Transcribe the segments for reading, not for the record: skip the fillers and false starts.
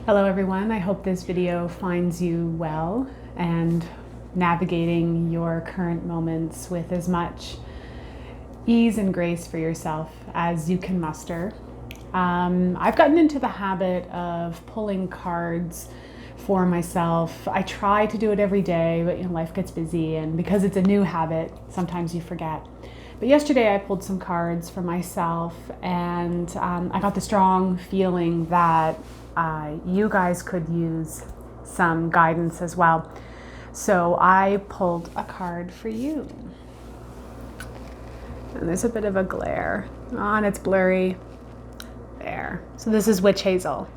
Hello everyone, I hope this video finds you well and navigating your current moments with as much ease and grace for yourself as you can muster. I've gotten into the habit of pulling cards for myself. I try to do it every day, but life gets busy, and because it's a new habit, sometimes you forget. But yesterday I pulled some cards for myself, and I got the strong feeling that you guys could use some guidance as well. So I pulled a card for you. And there's a bit of a glare and it's blurry. There. So this is Witch Hazel.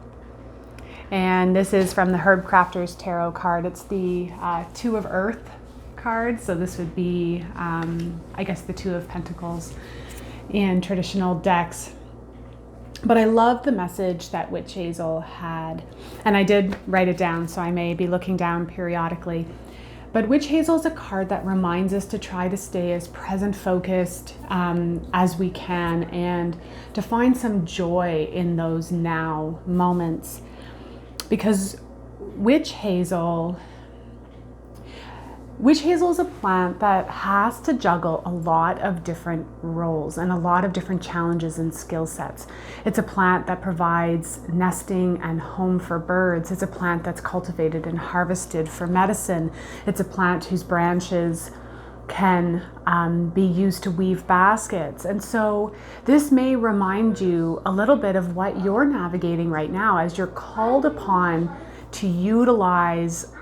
And this is from the Herb Crafter's Tarot card. It's the Two of Earth card. So this would be, I guess, the Two of Pentacles in traditional decks. But I love the message that Witch Hazel had. And I did write it down, so I may be looking down periodically. But Witch Hazel is a card that reminds us to try to stay as present focused as we can, and to find some joy in those now moments. Because Witch Hazel is a plant that has to juggle a lot of different roles and a lot of different challenges and skill sets. It's a plant that provides nesting and home for birds. It's a plant that's cultivated and harvested for medicine. It's a plant whose branches can be used to weave baskets. And so this may remind you a little bit of what you're navigating right now as you're called upon to utilize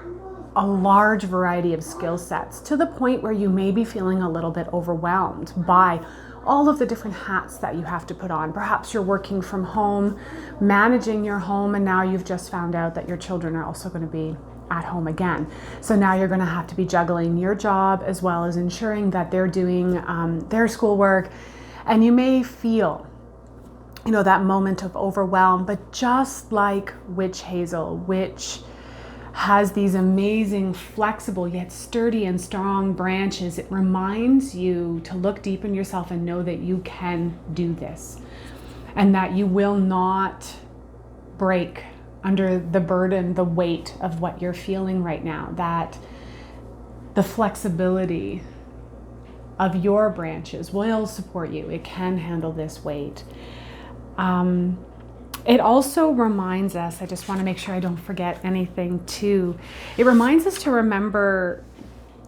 a large variety of skill sets, to the point where you may be feeling a little bit overwhelmed by all of the different hats that you have to put on. Perhaps you're working from home, managing your home, and now you've just found out that your children are also going to be at home again. So now you're going to have to be juggling your job as well as ensuring that they're doing their schoolwork. And you may feel, that moment of overwhelm, but just like Witch Hazel, which has these amazing, flexible, yet sturdy and strong branches, it reminds you to look deep in yourself and know that you can do this, and that you will not break under the burden, the weight of what you're feeling right now, that the flexibility of your branches will support you. It can handle this weight. It also reminds us, I just want to make sure I don't forget anything too, it reminds us to remember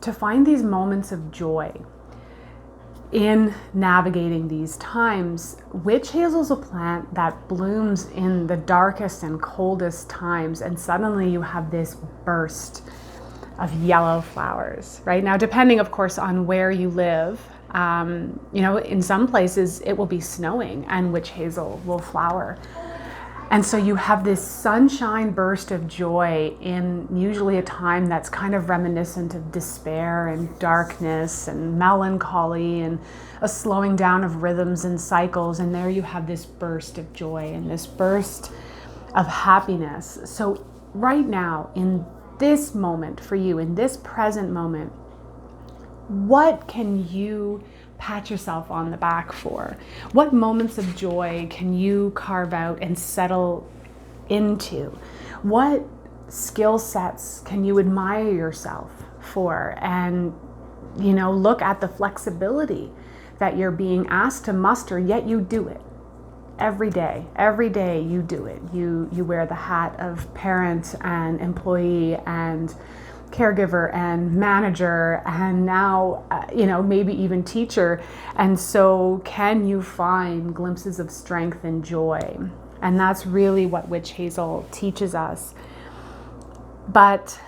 to find these moments of joy in navigating these times. Witch Hazel is a plant that blooms in the darkest and coldest times, and suddenly you have this burst of yellow flowers, right? Now, depending, of course, on where you live, in some places it will be snowing and Witch Hazel will flower. And so you have this sunshine burst of joy in usually a time that's kind of reminiscent of despair and darkness and melancholy and a slowing down of rhythms and cycles. And there you have this burst of joy and this burst of happiness. So right now, in this moment for you, in this present moment, what can you pat yourself on the back for? What moments of joy can you carve out and settle into? What skill sets can you admire yourself for? And, look at the flexibility that you're being asked to muster, yet you do it every day. Every day you do it. You wear the hat of parent and employee and caregiver and manager, and now maybe even teacher. And so can you find glimpses of strength and joy? And that's really what Witch Hazel teaches us. But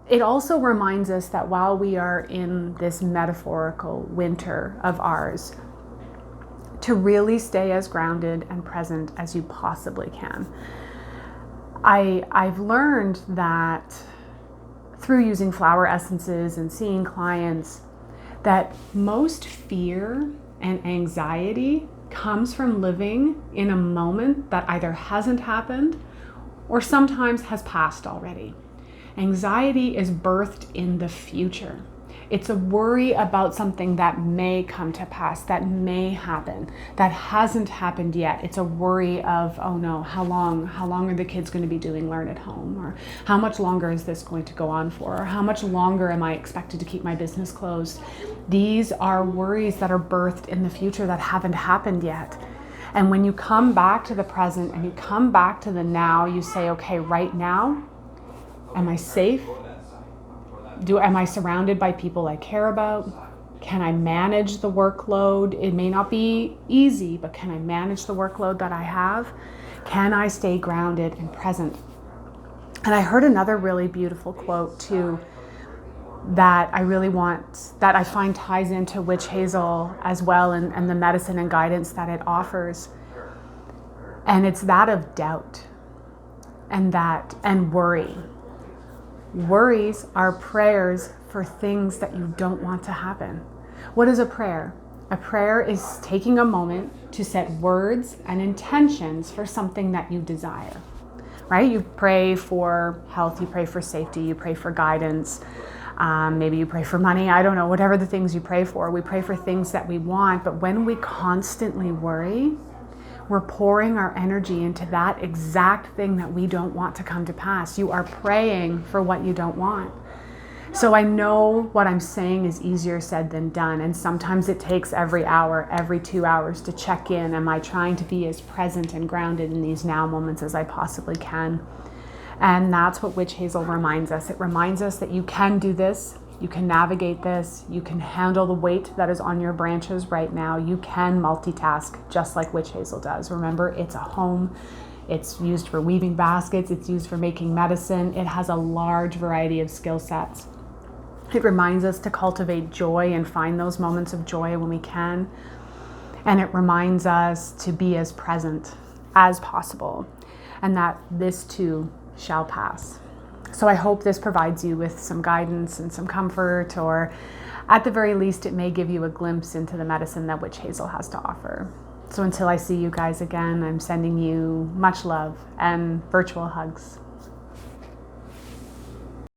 it also reminds us that while we are in this metaphorical winter of ours, to really stay as grounded and present as you possibly can. I've learned that through using flower essences and seeing clients, that most fear and anxiety comes from living in a moment that either hasn't happened or sometimes has passed already. Anxiety is birthed in the future. It's a worry about something that may come to pass, that may happen, that hasn't happened yet. It's a worry of, oh no, how long are the kids going to be doing learn at home? Or how much longer is this going to go on for? Or how much longer am I expected to keep my business closed? These are worries that are birthed in the future that haven't happened yet. And when you come back to the present and you come back to the now, you say, okay, right now, am I safe? Am I surrounded by people I care about? Can I manage the workload? It may not be easy, but can I manage the workload that I have? Can I stay grounded and present? And I heard another really beautiful quote too, that I find ties into Witch Hazel as well, and the medicine and guidance that it offers. And it's that of doubt and worry. Worries are prayers for things that you don't want to happen. What is a prayer? A prayer is taking a moment to set words and intentions for something that you desire, right? You pray for health, you pray for safety, you pray for guidance. Maybe you pray for money, I don't know, whatever the things you pray for. We pray for things that we want, but when we constantly worry, we're pouring our energy into that exact thing that we don't want to come to pass. You are praying for what you don't want. So I know what I'm saying is easier said than done, and sometimes it takes every hour, every 2 hours to check in. Am I trying to be as present and grounded in these now moments as I possibly can? And that's what Witch Hazel reminds us. It reminds us that you can do this, you can navigate this, you can handle the weight that is on your branches right now. You can multitask just like Witch Hazel does. Remember, it's a home. It's used for weaving baskets. It's used for making medicine. It has a large variety of skill sets. It reminds us to cultivate joy and find those moments of joy when we can. And it reminds us to be as present as possible, and that this too shall pass. So I hope this provides you with some guidance and some comfort, or at the very least, it may give you a glimpse into the medicine that Witch Hazel has to offer. So until I see you guys again, I'm sending you much love and virtual hugs.